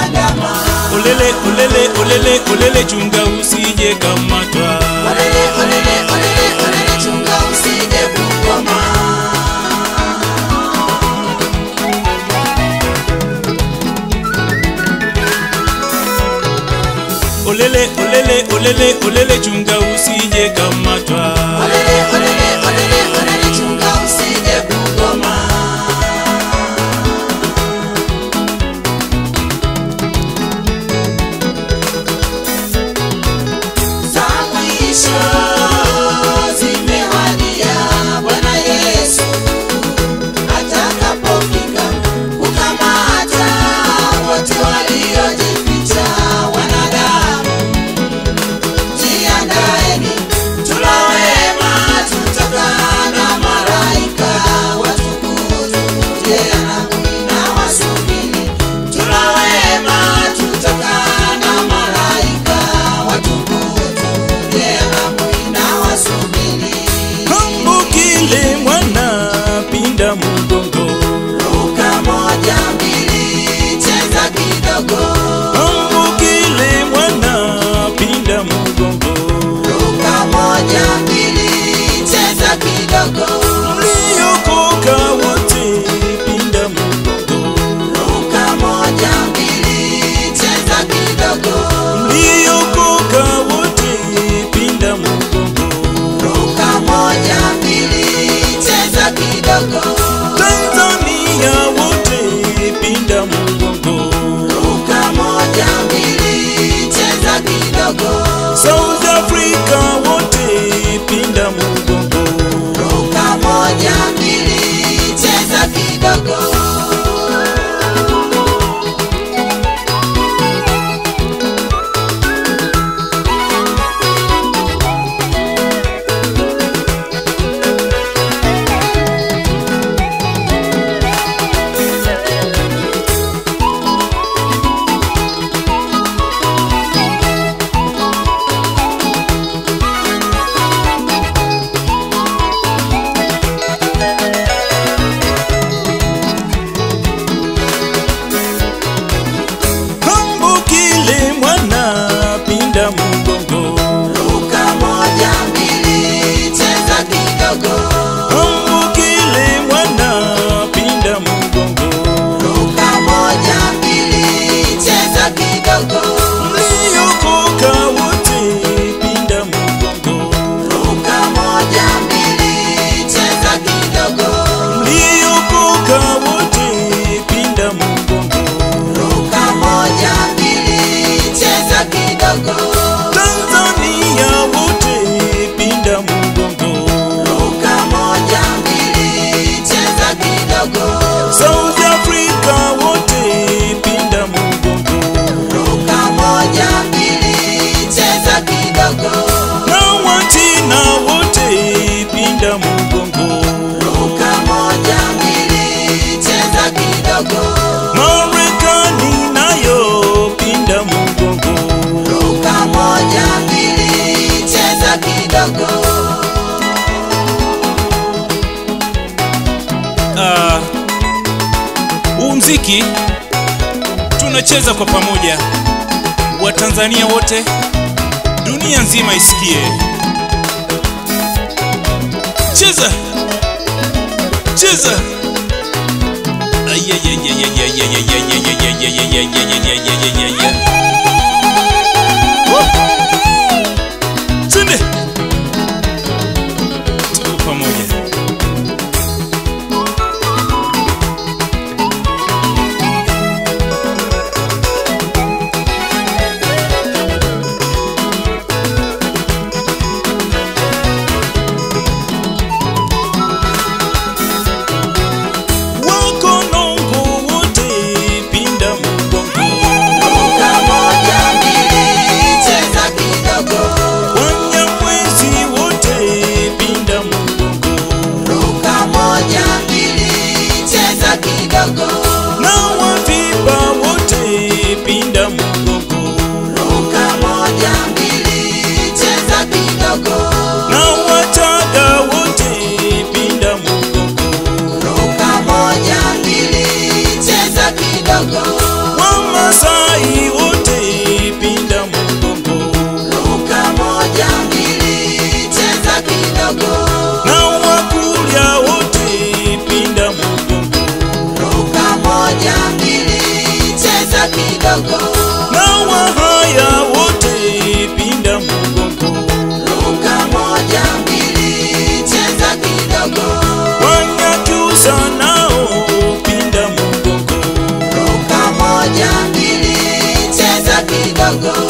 kuandama. Olele, olele, olele, olele, chunga usije kamatwa. Olele, olele, olele, olele, chunga usije kugoma. Olele, olele, olele, olele, chunga usije kamatwa. Olele, olele, olele, olele, chunga usije kugoma. Saa mwisho zimewadia, Bwana Yesu atakapofika kukamata wote waliojificha. Wanadamu, jiandaeni, tulawema, tutakaa na malaika watukufu. Jehanamu inawasubiri. Tulawema, tutakaa na malaika watukufu. Jehanamu inawasubiri. Kambukile mwana pinda mgongo. Luka 1:2, cheza kidogo. Kambukile mwana pinda mgongo. Luka 1:2, cheza kidogo. Mliokoka wote pinda mgongo. Luka 1:2, cheza kidogo. Mliokoka wote pinda mgongo. Luka 1:2, cheza kidogo. Tanzania wote pinda mgongo. Luka 1:2, cheza kidogo. South Africa wote pinda mgongo. Luka 1:2, cheza kidogo. Kambukile mwana pinda mgongo. Luka 1:2, cheza kidogo. Kambukile mwana pinda mgongo. Luka 1:2, cheza kidogo. Mliokoka wote pinda mgongo. Luka 1:2, cheza kidogo. Mliokoka wote pinda mgongo. Luka 1:2, cheza kidogo. Tanzania wote pinda mgongo. Luka 1:2, cheza kidogo. South Africa wote pinda mgongo. Luka 1:2, cheza kidogo. Na Wachina wote pinda mgongo. Luka 1:2, cheza kidogo. Marekani nayo pinda mgongo. Luka 1:2, cheza kidogo. Huu mziki tunacheza kwa pamoja, Watanzania wote, dunia nzima isikie. Cheza, cheza. Twende tuko pamoja. Luka kidogo. Na wahaya wote pinda mgongo. Ruka moja mbili, cheza kidogo. Wanyakyusa nao pinda mgongo. Ruka moja mbili, cheza kidogo.